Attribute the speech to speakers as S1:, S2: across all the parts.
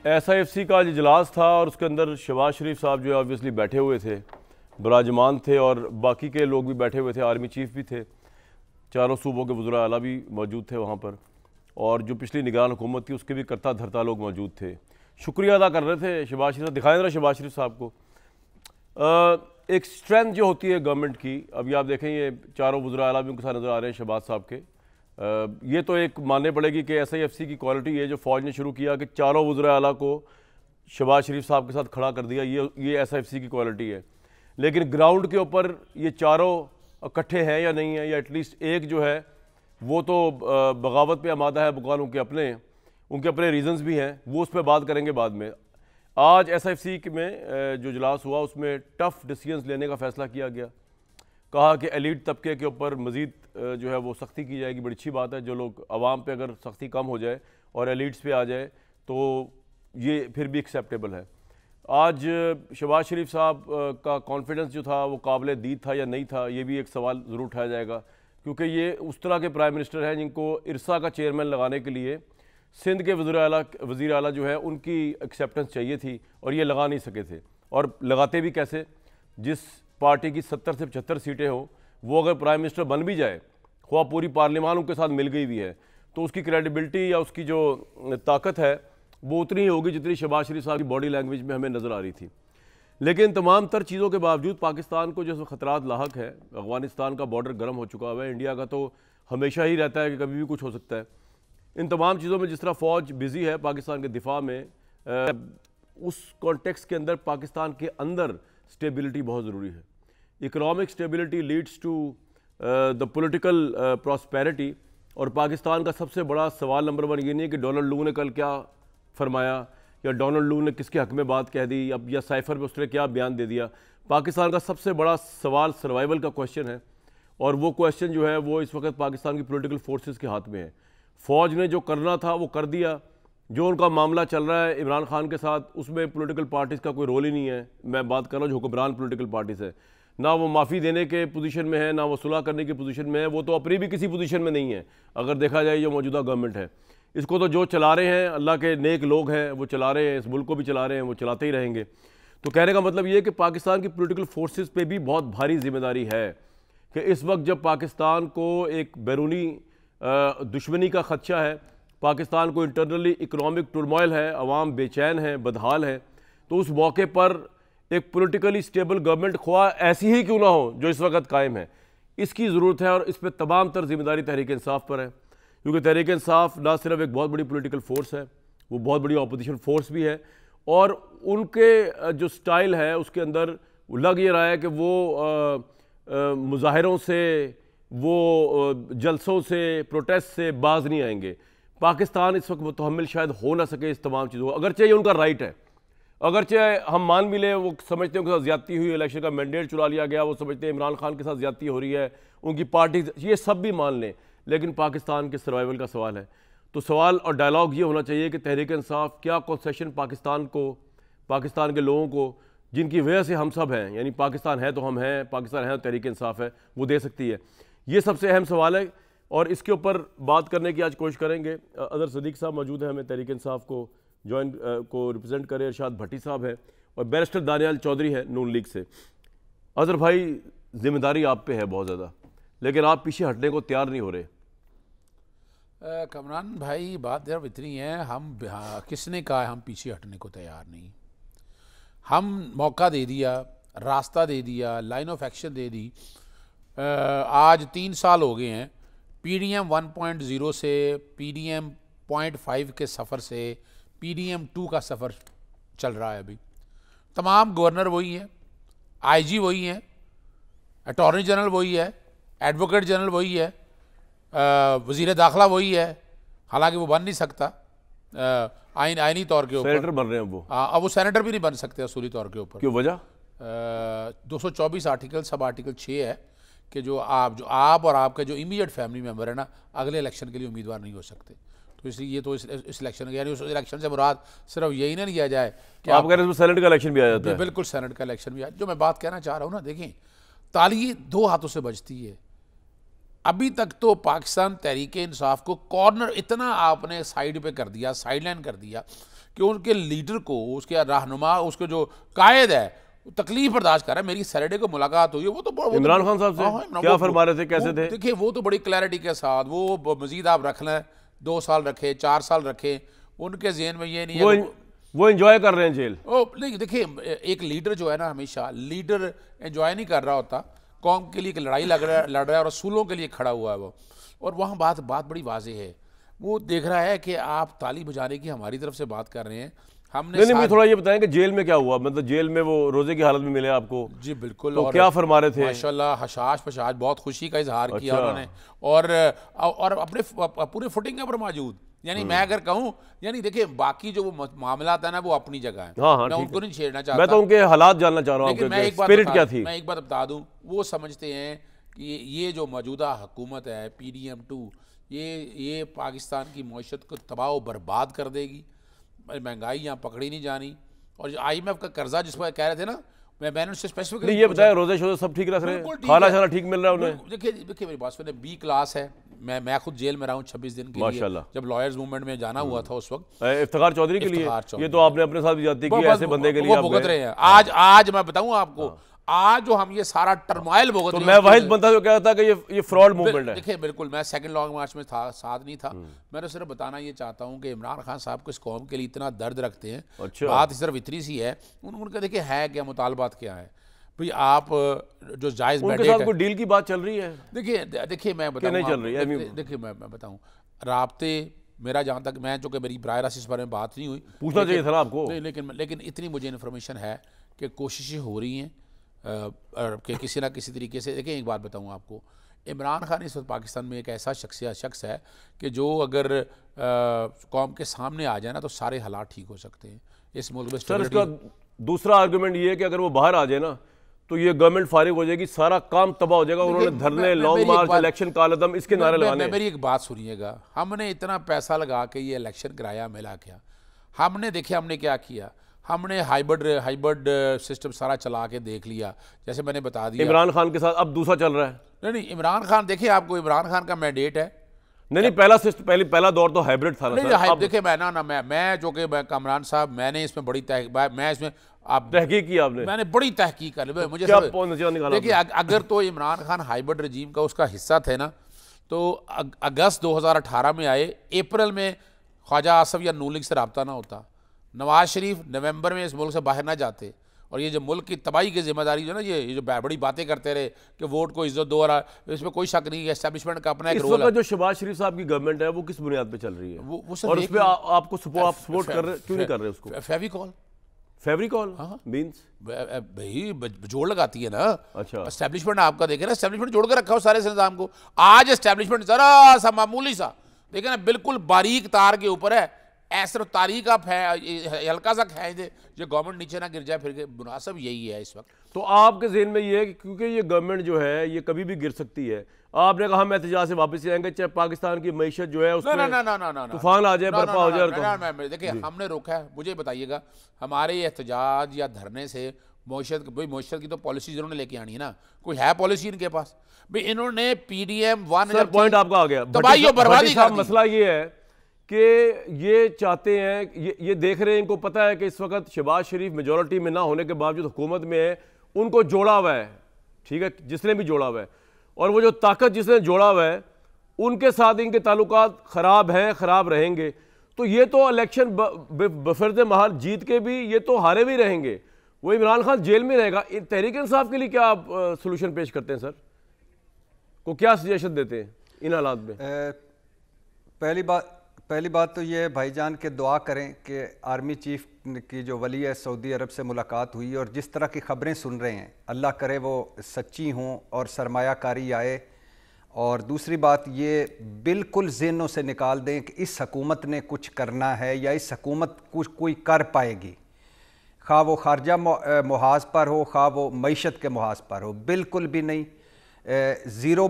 S1: SIFC का आज इजलास था और उसके अंदर शहबाज शरीफ साहब जो है ऑब्वियसली बैठे हुए थे, बराजमान थे और बाकी के लोग भी बैठे हुए थे, आर्मी चीफ भी थे, चारों सूबों के वज़ीर आला भी मौजूद थे वहाँ पर, और जो पिछली निगरान हुकूमत थी उसके भी करता धरता लोग मौजूद थे। शुक्रिया अदा कर रहे थे शहबाज शरीफ, दिखाएं जरा शहबाज शरीफ साहब को। एक स्ट्रेंथ जो होती है गवर्नमेंट की, अभी आप देखें ये चारों वज़ीर आला भी उनके साथ नज़र आ रहे हैं शहबाज साहब के। ये तो एक मानने पड़ेगी कि SIFC की क्वालिटी है जो फ़ौज ने शुरू किया कि चारों वज़ीर आला को शहबाज शरीफ साहब के साथ खड़ा कर दिया, ये SIFC की क्वालिटी है। लेकिन ग्राउंड के ऊपर ये चारों इकट्ठे हैं या नहीं है, या एटलीस्ट एक जो है वो तो बगावत पे आमादा है, बकाल उनके अपने रीज़न्स भी हैं, वो उस पर बात करेंगे बाद में। आज SIFC में जो इजलास हुआ उसमें टफ़ डिसीजंस लेने का फ़ैसला किया गया। कहा कि एलीट तबके के ऊपर मज़ीद जो है वो सख्ती की जाएगी। बड़ी अच्छी बात है, जो लोग आवाम पे अगर सख्ती कम हो जाए और एलीट्स पे आ जाए तो ये फिर भी एक्सेप्टेबल है। आज शहबाज शरीफ साहब का कॉन्फिडेंस जो था वो काबिल दीद था या नहीं था, ये भी एक सवाल ज़रूर उठाया जाएगा, क्योंकि ये उस तरह के प्राइम मिनिस्टर हैं जिनको इरसा का चेयरमैन लगाने के लिए सिंध के वज़ीर आला जो है उनकी एक्सेप्टेंस चाहिए थी और ये लगा नहीं सके थे। और लगाते भी कैसे, जिस पार्टी की 70 से 75 सीटें हों, वो अगर प्राइम मिनिस्टर बन भी जाए, ख्वाह पूरी पार्लियामान उनके साथ मिल गई भी है, तो उसकी क्रेडिबिलिटी या उसकी जो ताकत है वो उतनी ही होगी जितनी शहबाज शरीफ साहब की बॉडी लैंग्वेज में हमें नज़र आ रही थी। लेकिन तमाम तर चीज़ों के बावजूद पाकिस्तान को जो ख़तरात लाहक है, अफ़गानिस्तान का बॉर्डर गर्म हो चुका है, इंडिया का तो हमेशा ही रहता है कि कभी भी कुछ हो सकता है। इन तमाम चीज़ों में जिस तरह फ़ौज बिज़ी है पाकिस्तान के दिफा में, उस कॉन्टेक्स्ट के अंदर पाकिस्तान के अंदर स्टेबिलिटी बहुत ज़रूरी है। Economic stability leads to the political prosperity. और पाकिस्तान का सबसे बड़ा सवाल नंबर 1 ये नहीं है कि डोनाल्ड लू ने कल क्या फरमाया या डोनाल्ड लू ने किसके हक़ में बात कह दी अब, या साइफर पे उसने क्या बयान दे दिया। पाकिस्तान का सबसे बड़ा सवाल सर्वाइवल का क्वेश्चन है, और वो क्वेश्चन जो है वो इस वक्त पाकिस्तान की पॉलिटिकल फोर्सेस के हाथ में है। फ़ौज ने जो करना था वो कर दिया। जो उनका मामला चल रहा है इमरान खान के साथ, उसमें पॉलिटिकल पार्टीज़ का कोई रोल ही नहीं है। मैं बात कर रहा हूँ जो हुक्मरान पॉलिटिकल पार्टीज़ है, ना वो माफ़ी देने के पोजीशन में है, ना वो सुलह करने की पोजीशन में है, वो तो अपनी भी किसी पोजीशन में नहीं है अगर देखा जाए जो मौजूदा गवर्नमेंट है। इसको तो जो चला रहे हैं अल्लाह के नेक लोग हैं, वो चला रहे हैं, इस मुल्क को भी चला रहे हैं, वो चलाते ही रहेंगे। तो कहने का मतलब ये है कि पाकिस्तान की पॉलिटिकल फोर्सेस पे भी बहुत भारी जिम्मेदारी है कि इस वक्त जब पाकिस्तान को एक बैरूनी दुश्मनी का खदशा है, पाकिस्तान को इंटरनली इकोनॉमिक टर्मोइल है, अवाम बेचैन है, बदहाल है, तो उस मौके पर एक पॉलिटिकली स्टेबल गवर्नमेंट ख्वाह ऐसी ही क्यों ना हो जो इस वक्त कायम है, इसकी ज़रूरत है। और इस पर तमाम तर जिम्मेदारी तहरीक इंसाफ पर है, क्योंकि तहरीक इंसाफ ना सिर्फ एक बहुत बड़ी पॉलिटिकल फोर्स है, वो बहुत बड़ी अपोजिशन फोर्स भी है। और उनके जो स्टाइल है उसके अंदर लग ये रहा है कि वो मुजाहिरों से, वो जलसों से, प्रोटेस्ट से बाज नहीं आएंगे। पाकिस्तान इस वक्त मुतहम्मिल शायद हो ना सके इस तमाम चीज़ों को, अगरचे ये उनका राइट है, अगरचे हम मान भी लें वो समझते हैं उनके साथ ज़्यादती हुई, इलेक्शन का मैंडेट चुरा लिया गया, वो समझते हैं इमरान खान के साथ ज़्यादती हो रही है, उनकी पार्टी, ये सब भी मान लें, लेकिन पाकिस्तान के सर्वाइवल का सवाल है। तो सवाल और डायलॉग ये होना चाहिए कि तहरीक इंसाफ क्या कंसेशन पाकिस्तान को, पाकिस्तान के लोगों को, जिनकी वजह से हम सब हैं, यानी पाकिस्तान है तो हम हैं, पाकिस्तान है तो तहरीक इंसाफ है, वो दे सकती है। ये सबसे अहम सवाल है और इसके ऊपर बात करने की आज कोशिश करेंगे। अदर सदीक साहब मौजूद हैं, हमें तहरीक इंसाफ को ज्वाइन को रिप्रेजेंट करे, इरशाद भट्टी साहब है और बैरिस्टर दानियाल चौधरी है नून लीग से। अजहर भाई, जिम्मेदारी आप पे है बहुत ज़्यादा, लेकिन आप पीछे हटने को तैयार नहीं हो रहे।
S2: कमरान भाई, बात जब इतनी है, हम किसने कहा है हम पीछे हटने को तैयार नहीं। हम मौका दे दिया, रास्ता दे दिया, लाइन ऑफ एक्शन दे दी। आज 3 साल हो गए हैं PDM 1.0 से PDM 0.5 के सफ़र से PDM 2 का सफ़र चल रहा है। अभी तमाम गवर्नर वही हैं, IG वही हैं, अटॉर्नी जनरल वही है, एडवोकेट जनरल वही है, वज़ीर दाखिला वही है, हालांकि वो बन नहीं सकता आईनी तौर के ऊपर,
S1: सेनेटर बन रहे हैं वो।
S2: अब वो सेनेटर भी नहीं बन सकते असूली तौर के ऊपर।
S1: क्यों, वजह?
S2: 224 आर्टिकल, सब आर्टिकल 6 है कि जो आप और आपके जो इमीडिएट फैमिली मेम्बर है ना, अगले इलेक्शन के लिए उम्मीदवार नहीं हो सकते। तो इसलिए ये तो इस इलेक्शन, यानी उस इलेक्शन से मुराद सिर्फ यही ना लिया जाए कि
S1: आप कह रहे हैं सेनेट का इलेक्शन भी आ जाता है।
S2: बिल्कुल, सेनेट का इलेक्शन भी आ। जो मैं बात कहना चाह रहा हूँ ना, देखें, ताली 2 हाथों से बजती है। अभी तक तो पाकिस्तान तहरीक इंसाफ को कॉर्नर इतना आपने साइड पे कर दिया, साइडलाइन कर दिया कि उनके लीडर को, उसके रहनुमा, उसके जो कायद है तकलीफ बर्दाश्त कर रहा है। मेरी सैटरडे को मुलाकात हुई है, वो तो
S1: इमरान खान साहब से क्या फरमा रहे थे, कैसे थे?
S2: देखिए वो तो बड़ी क्लैरिटी के साथ, वो मजीद आप रख लें, 2 साल रखे, 4 साल रखे, उनके जेहन में ये नहीं है
S1: वो एंजॉय कर रहे हैं जेल।
S2: नहीं देखिए, एक लीडर जो है ना, हमेशा लीडर एंजॉय नहीं कर रहा होता, कौम के लिए एक लड़ाई लड़ रहा है और असूलों के लिए खड़ा हुआ है वो। और वहाँ बात बड़ी वाज़ेह है, वो देख रहा है कि आप ताली बजाने की हमारी तरफ से बात कर रहे हैं। हमने
S1: नहीं, मुझे थोड़ा ये बताएं कि जेल में क्या हुआ, मतलब जेल में वो रोजे की हालत में मिले आपको?
S2: जी बिल्कुल।
S1: तो
S2: और
S1: क्या फरमा रहे थे?
S2: माशाल्लाह हशाश पशाश, बहुत खुशी का इजहार किया उन्होंने, और अपने पूरे फुटिंग पर मौजूद। यानी मैं अगर कहूँ, यानी देखिए बाकी जो वो मामला था ना, वो अपनी जगह है,
S1: हाँ,
S2: मैं उनको नहीं छेड़ना चाहता,
S1: मैं तो उनके हालात जानना चाह रहा हूँ, स्पिरिट क्या थी।
S2: मैं एक बात बता दूं, वो समझते हैं कि ये जो मौजूदा हुकूमत है PDM2, ये पाकिस्तान की मईशत को तबाह व बर्बाद कर देगी, महंगाई यहाँ पकड़ी नहीं जानी। और जो IMF का कर्जा जिस पर कह रहे थे ना, मैंने उससे स्पेसिफिक
S1: ये बताया रोजे शोजे सब ठीक रख रहे हैं, खाना शाना ठीक मिल रहा है उन्हें?
S2: देखिए मेरी बात सुने, B क्लास है, मैं खुद जेल में रहा हूँ 26 दिन के लिए, जब लॉयर्स मूवमेंट में जाना हुआ था उस वक्त।
S1: इफ्तिखार चौधरी के लिए ये तो आपने अपने साथ भी जाती की, ऐसे बंदे के लिए
S2: भुगत रहे हैं। आज मैं बताऊँ आपको, आज जो हम ये सारा टर्मोइल भुगत रहे हैं,
S1: मैं वाहिद बंदा जो कहता था कि ये फ्रॉड मूवमेंट है।
S2: देखिए बिल्कुल, मैं सेकंड लॉन्ग मार्च में था, साथ नहीं था। मैं तो सिर्फ बताना ये चाहता हूँ कि इमरान खान साहब को इस कौम के लिए इतना दर्द रखते हैं।
S1: अच्छा।
S2: बात सिर्फ इतनी सी है, उनका देखिए है क्या, मुतालबात क्या है भाई, आप जो जायज़
S1: उनके साथ कोई डील की बात चल रही है?
S2: देखिए मैं बताऊँ,
S1: नहीं चल रही है?
S2: देखिए मैं बताऊँ, राब्ते मेरा जहाँ तक, मैं चूँकि मेरी बराह रास्त इस बारे में बात नहीं हुई,
S1: पूछना चाहिए था ना आपको।
S2: लेकिन इतनी मुझे इन्फॉर्मेशन है कि कोशिशें हो रही हैं कि किसी ना किसी तरीके से। देखिए एक बात बताऊँ आपको, इमरान खान इस वक्त पाकिस्तान में एक ऐसा शख्स है कि जो अगर कौम के सामने आ जाए ना, तो सारे हालात ठीक हो सकते हैं इस मुल्क में।
S1: सर इसका दूसरा आर्गुमेंट ये है कि अगर वो बाहर आ जाए ना, तो ये गवर्नमेंट फारिग हो जाएगी, सारा काम तबाह हो जाएगा। उन्होंने धरने, लॉन्ग मार्च, इलेक्शन कालदम, इसके नारे लगाने।
S2: मेरी एक बात सुनिएगा, हमने इतना पैसा लगा के ये इलेक्शन कराया, मिला क्या? हमने देखिए हमने क्या किया, हमने हाइब्रिड सिस्टम सारा चला के देख लिया, जैसे मैंने बता दिया।
S1: इमरान खान के साथ अब दूसरा चल रहा है।
S2: नहीं, इमरान खान देखिए, आपको इमरान खान का मैंडेट है।
S1: नहीं, पहला दौर तो हाइब्रिड था
S2: ना। देखिए मैं जो कि कामरान साहब, मैंने इसमें बड़ी
S1: तहकीक की आपने?
S2: मैंने बड़ी तहकीक कर ली, मुझे देखिए अगर तो इमरान खान हाइब्रिड रजीम का उसका हिस्सा थे ना, तो अगस्त 2018 में आए, अप्रैल में ख्वाजा आसफ या नून लीग से रब्ता ना होता, नवाज शरीफ नवंबर में इस मुल्क से बाहर ना जाते, और ये जो मुल्क की तबाही की जिम्मेदारी जो ना, ये जो बड़ी बातें करते रहे कि वोट को इज्जत दो, इसमें कोई शक नहीं है, एस्टैब्लिशमेंट का अपना एक रोल है।
S1: जो शहबाज शरीफ साहब की गवर्नमेंट है वो किस बुनियाद पे चल रही है? वो और उस पे आपको सपोर्ट कर रहे, क्यों नहीं कर रहे उसको? फेविकॉल मींस
S2: भाई जोड़ लगाती है ना।
S1: अच्छा,
S2: एस्टैब्लिशमेंट आपका देखे ना, एस्टैब्लिशमेंट जोड़ कर रखा हो सारे निजाम को। आज एस्टैब्लिशमेंट जरा सा मामूली सा देखे ना, बिल्कुल बारीक तार के ऊपर है, ऐसा तारीख आप है हल्का सा खेच दे, जो गवर्नमेंट नीचे ना गिर जाए, फिर मुनासिब यही है इस वक्त।
S1: तो आपके ज़हन में ये है कि क्योंकि ये गवर्नमेंट जो है ये कभी भी गिर सकती है, आपने कहा हम एहतजाज से वापस आएंगे, चाहे पाकिस्तान की मईशत जो है उसमें तूफान आ जाए, बर्फा हो जाए।
S2: देखिए हमने रोका है, मुझे बताइएगा, हमारे एहतजाज या धरने से मईशत की तो पॉलिसी इन्होंने लेके आनी है ना, कोई है पॉलिसी इनके पास? भाई इन्होंने PDM1
S1: पॉइंट आपका आ गया,
S2: तबाही और बर्बादी का
S1: मसला ये है कि ये चाहते हैं, ये देख रहे हैं, इनको पता है कि इस वक्त शहबाज शरीफ मेजॉरिटी में ना होने के बावजूद हुकूमत में है, उनको जोड़ा हुआ है, ठीक है, जिसने भी जोड़ा हुआ है, और वो जो ताकत जिसने जोड़ा हुआ है उनके साथ इनके ताल्लुकात ख़राब हैं, ख़राब रहेंगे। तो ये तो इलेक्शन बफर्द महल जीत के भी ये तो हारे भी रहेंगे, वो इमरान खान जेल में रहेगा। तहरीक इंसाफ के लिए क्या आप सोल्यूशन पेश करते हैं सर, को क्या सजेशन देते हैं इन हालात में?
S3: पहली बात तो ये भाईजान के दुआ करें कि आर्मी चीफ की जो वली है सऊदी अरब से मुलाकात हुई, और जिस तरह की ख़बरें सुन रहे हैं, अल्लाह करे वो सच्ची हों और सरमायाकारी आए। और दूसरी बात ये बिल्कुल ज़हनों से निकाल दें कि इस हकूमत ने कुछ करना है या इस हकूमत कुछ कोई कर पाएगी, खा वो खारजा मुहाज पर हो, खा वो मईशत के मुहाज पर हो, बिल्कुल भी नहीं। 0/0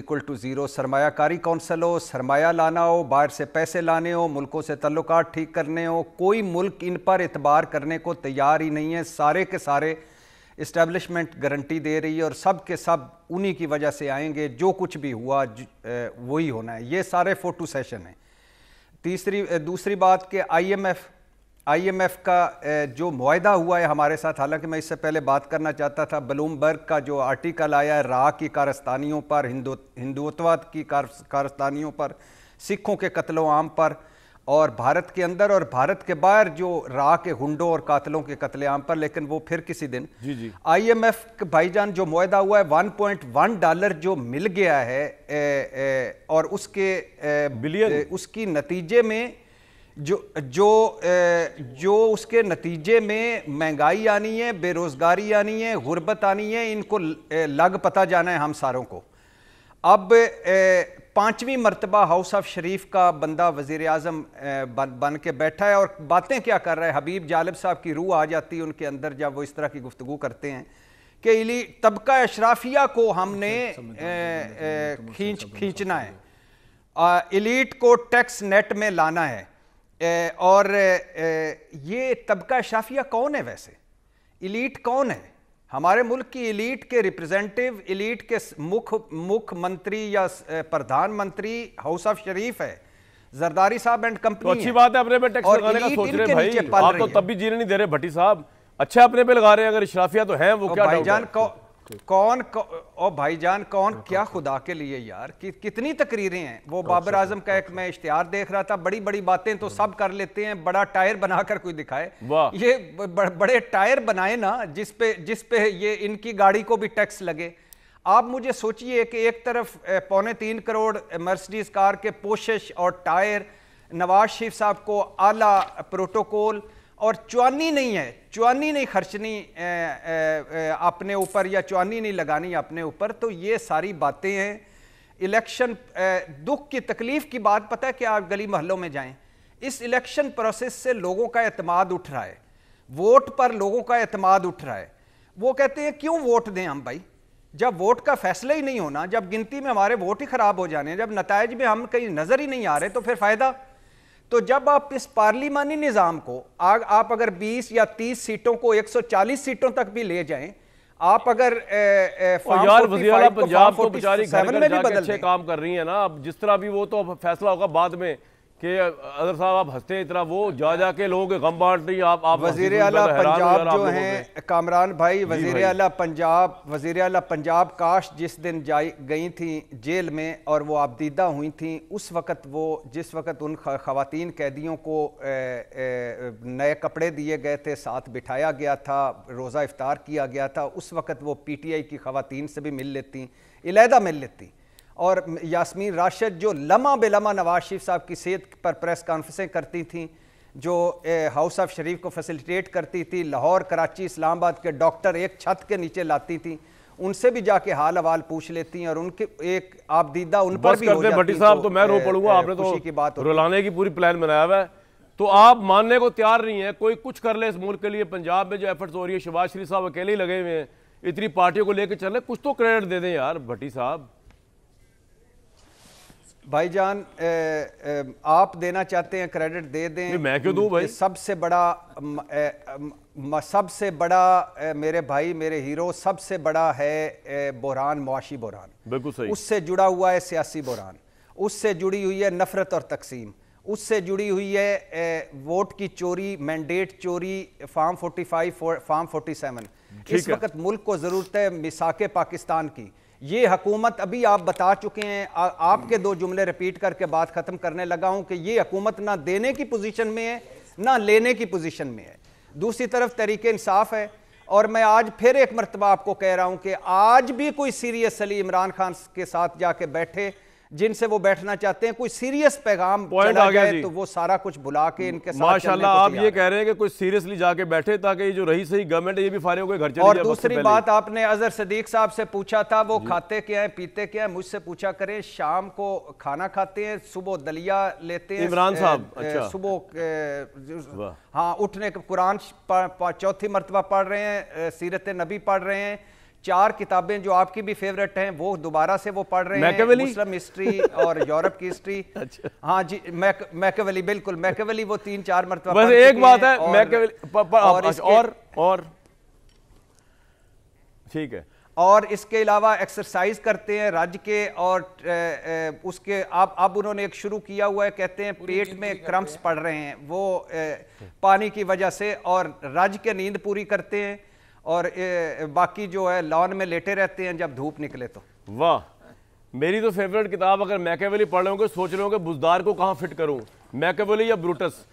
S3: = 0। सरमायाकारी कौंसल हो, सरमाया लाना हो, बाहर से पैसे लाने हो, मुल्कों से तल्लुकात ठीक करने हो, कोई मुल्क इन पर एतबार करने को तैयार ही नहीं है। सारे के सारे इस्टेब्लिशमेंट गारंटी दे रही है और सब के सब उन्हीं की वजह से आएंगे, जो कुछ भी हुआ वही होना है। ये सारे फोटो सेशन हैं। दूसरी बात कि IMF IMF का जो मुआहदा हुआ है हमारे साथ, हालांकि मैं इससे पहले बात करना चाहता था, ब्लूमबर्ग का जो आर्टिकल आया है राह की कारस्तानियों पर, हिंदुत्ववाद की कारस्तानियों पर, सिखों के कत्लो आम पर, और भारत के अंदर और भारत के बाहर जो राह के गुंडों और कातलों के कत्लेआम पर, लेकिन वो फिर किसी दिन।
S1: जी।
S3: IMF भाईजान जो मुआहदा हुआ है $1.1 जो मिल गया है, और उसके
S1: बिलियन,
S3: उसकी नतीजे में जो उसके नतीजे में महंगाई आनी है, बेरोजगारी आनी है, गुर्बत आनी है, इनको लग पता जाना है हम सारों को। अब 5वीं मरतबा हाउस ऑफ शरीफ का बंदा वजीर आजम बन के बैठा है, और बातें क्या कर रहा है, हबीब जालिब साहब की रूह आ जाती है उनके अंदर जब वो इस तरह की गुफ्तगू करते हैं कि तबका अशराफिया को हमने खींचना है, एलीट को टैक्स नेट में लाना है। और ये तबका अशराफिया कौन है वैसे? एलीट कौन है? हमारे मुल्क की एलीट के रिप्रेजेंटेटिव, एलीट के मुख्यमंत्री या प्रधानमंत्री हाउस ऑफ शरीफ है, जरदारी साहब एंड कंपनी।
S1: तो अच्छी बात है, अपने पे टैक्स लगाने का सोच रहे भाई, आप तो तब भी जीने नहीं दे रहे भट्टी साहब, अच्छा अपने पे लगा रहे हैं, अगर इशराफिया तो हैं वो क्या
S3: भाईजान भाईजान कौन क्या खुदा के लिए यार, कितनी तकरीरें हैं। वो बाबर आजम का एक मैं इश्तिहार देख रहा था, बड़ी बड़ी बातें तो सब कर लेते हैं, बड़ा टायर बनाकर कोई दिखाए, ये बड़े टायर बनाए ना जिस पे ये इनकी गाड़ी को भी टैक्स लगे। आप मुझे सोचिए कि एक तरफ 3.25 करोड़ मर्सिडीज कार के पोशिश और टायर, नवाज शरीफ साहब को आला प्रोटोकॉल, और चुआनी नहीं खर्चनी अपने ऊपर, या चुआनी नहीं लगानी अपने ऊपर। तो ये सारी बातें हैं। इलेक्शन दुख की तकलीफ की बात पता है कि आप गली मोहल्लों में जाएं, इस इलेक्शन प्रोसेस से लोगों का एतमाद उठ रहा है, वोट पर लोगों का एतमाद उठ रहा है। वो कहते हैं क्यों वोट दें हम भाई, जब वोट का फैसला ही नहीं होना, जब गिनती में हमारे वोट ही खराब हो जाने, जब नताइज में हम कहीं नजर ही नहीं आ रहे, तो फिर फायदा। तो जब आप इस पार्लिमानी निज़ाम को आप अगर 20 या 30 सीटों को 140 सीटों तक भी ले जाएं, आप अगर
S1: यार वज़ीर-ए-आला पंजाब तो बेचारी घर में भी अच्छे काम कर रही है ना, अब जिस तरह भी वो तो फैसला होगा बाद में कि अगर साहब आप हंसते हैं इतना, वो जा के लोगों के गम बांट रही आप
S3: वज़ीर-ए-आला पंजाब जो हैं कामरान भाई, वज़ीर-ए-आला पंजाब काश जिस दिन गई थी जेल में और वो आबदीदा हुई थी, उस वक़्त वो जिस वक़्त उन ख़वातीन कैदियों को नए कपड़े दिए गए थे, साथ बिठाया गया था, रोज़ा इफ्तार किया गया था, उस वक़्त वो PTI की ख़वातीन से भी मिल लेती, इलादा मिल लेती। और यास्मीन राशिद जो लम्हा बेलम्हा नवाज शरीफ साहब की सेहत पर प्रेस कॉन्फ्रेंसें करती थीं, जो हाउस ऑफ शरीफ को फैसिलिटेट करती थी, लाहौर, कराची, इस्लामाबाद के डॉक्टर एक छत के नीचे लाती थी, उनसे भी जाके हाल अवाल पूछ लेती हैं, और उनके एक आबदीदा उन पर भी हो जाती।
S1: भट्टी साहब तो मैं रो पड़ूंगा, आपने तो रुलाने की पूरी प्लान बनाया हुआ है, तो आप मानने को तैयार नहीं है कोई कुछ कर ले इस मुल्क के लिए। पंजाब में जो एफर्ट्स हो रही है, शहबाज शरीफ साहब अकेले ही लगे हुए हैं, इतनी पार्टियों को लेकर चल रहे, कुछ तो क्रेडिट दे दें यार भट्टी साहब।
S3: भाईजान आप देना चाहते हैं क्रेडिट दे दें,
S1: मैं क्यों दूं भाई?
S3: सबसे बड़ा मेरे भाई, मेरे हीरो, सबसे बड़ा है बहरान, मुआशी बहरान, बिल्कुल सही। उससे जुड़ा हुआ है सियासी बहरान, उससे जुड़ी हुई है नफरत और तकसीम, उससे जुड़ी हुई है वोट की चोरी, मैंडेट चोरी, फार्म 45, फार्म 47। इस वक्त मुल्क को जरूरत है मिसाके पाकिस्तान की। ये हुकूमत, अभी आप बता चुके हैं, आपके 2 जुमले रिपीट करके बात खत्म करने लगा हूं कि ये हुकूमत ना देने की पोजीशन में है ना लेने की पोजीशन में है। दूसरी तरफ तहरीक इंसाफ है, और मैं आज फिर एक मरतबा आपको कह रहा हूं कि आज भी कोई सीरियसली इमरान खान के साथ जाके बैठे, जिनसे वो बैठना चाहते हैं, कोई सीरियस पैगाम चला जाए तो वो सारा कुछ भुला के इनके साथ
S1: माशाल्लाह आप ये कह रहे हैं कि कोई सीरियसली जाके बैठे, ताकि ये जो रही सही गवर्नमेंट है ये भी फारिग होकर घर चली जाए।
S3: और दूसरी बात, आपने अजहर सदीक साहब से पूछा था वो खाते क्या है, पीते क्या है, मुझसे पूछा करें। शाम को खाना खाते हैं, सुबह दलिया लेते हैं
S1: इमरान साहब, अच्छा
S3: सुबह, हाँ, उठने के कुरान 4थी मरतबा पढ़ रहे हैं, सीरत नबी पढ़ रहे हैं, 4 किताबें जो आपकी भी फेवरेट हैं वो दोबारा से वो पढ़ रहे हैं, मुस्लिम हिस्ट्री और यूरोप की हिस्ट्री। अच्छा। हाँ जी, मैकेवेली, बिल्कुल मैकेवेली वो 3-4 मरतबा।
S1: बस एक बात है, मैकेवेली और ठीक है,
S3: और इसके अलावा एक्सरसाइज करते हैं राज्य के, और उसके अब उन्होंने एक शुरू किया हुआ है, कहते हैं पेट में क्रम्प्स पड़ रहे हैं वो पानी की वजह से, और राज्य के नींद पूरी करते हैं, और बाकी जो है लॉन में लेटे रहते हैं जब धूप निकले तो।
S1: वाह, मेरी तो फेवरेट किताब, अगर मैकियावेली पढ़ रहे होंगे सोच रहे होंगे बुजदार को कहाँ फिट करूं, मैकियावेली या ब्रूटस।